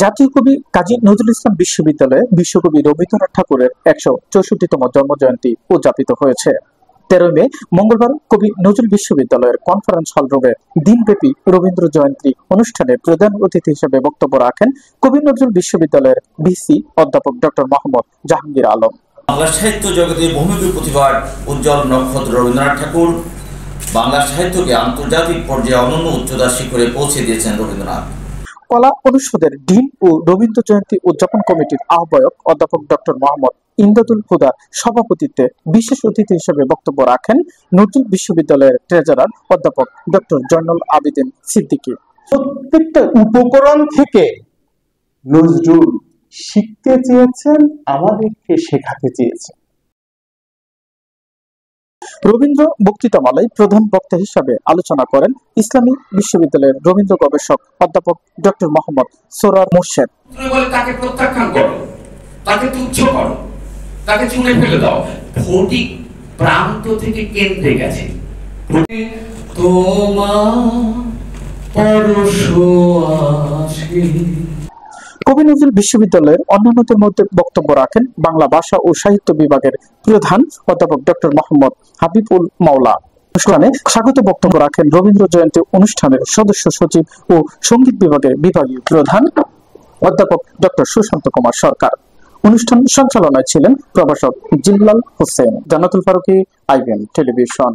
জাতীয় কবি কাজী নজরুল ইসলাম বিশ্ববিদ্যালয়ে বিশ্বকবি রবীন্দ্রনাথ ঠাকুরের ১৬৪তম জন্মজয়ন্তী উদযাপিত হয়েছে। ১৩ মে মঙ্গলবার কবি নজরুল বিশ্ববিদ্যালয়ের কনফারেন্স হল রুমে দিনব্যাপী রবীন্দ্র জয়ন্তী অনুষ্ঠানে প্রধান অতিথি হিসেবে বক্তব্য রাখেন কবি নজরুল বিশ্ববিদ্যালয়ের ভিসি অধ্যাপক ডক্টর মোহাম্মদ জাহাঙ্গীর আলম। বাংলা সাহিত্য জগতের বহুমুখী প্রতিভার উজ্জ্বল নক্ষত্র রবীন্দ্রনাথ ঠাকুর বাংলা সাহিত্যকে আন্তর্জাতিক পর্যায়ে অনন্য উচ্চতার শিখরে পৌঁছে দিয়েছেন রবীন্দ্রনাথ। কলা অনুষদের ডিন ও রবীন্দ্র জয়ন্তী উদযাপন কমিটির আহ্বায়ক অধ্যাপক ডক্টর মোহাম্মদ ইমদাদুল হুদার সভাপতিত্বে বিশেষ অতিথি হিসেবে বক্তব্য রাখেন নজরুল বিশ্ববিদ্যালয়ের ট্রেজারার অধ্যাপক ডক্টর জয়নুল আবেদিন সিদ্দিকী। প্রত্যেকটা উপকরণ থেকে নজরুল শিখতে চেয়েছেন, আমাদেরকে শেখাতে চেয়েছেন। রবীন্দ্র বক্তৃতামালায় প্রধান বক্তা হিসাবে আলোচনা করেন ইসলামী বিশ্ববিদ্যালয়ের রবীন্দ্র গবেষক অধ্যাপক ডক্টর মোহাম্মদ সোরার মোর্শেদ। তাকে প্রত্যাখ্যান করো, তাকে তুচ্ছ করো, তাকে চুনে ফেলে দাও। ভৌতিক প্রান্ত থেকে কেন্দ্রে গেছে। কবি নজরুল বিশ্ববিদ্যালয়ের অন্যান্যদের মধ্যে বক্তব্য রাখেন বাংলা ভাষা ও সাহিত্য বিভাগের প্রধান অধ্যাপক ডক্টর মোহাম্মদ হাবিবুল মাওলা। অনুষ্ঠানে স্বাগত বক্তব্য রাখেন রবীন্দ্র জয়ন্তী অনুষ্ঠানের সদস্য সচিব ও সঙ্গীত বিভাগের বিভাগীয় প্রধান অধ্যাপক ডক্টর সুশান্ত কুমার সরকার। অনুষ্ঠান সঞ্চালনায় ছিলেন প্রভাষক জিল্লাল হোসেন। জান্নাতুল ফারুকী, আইবিএন টেলিভিশন।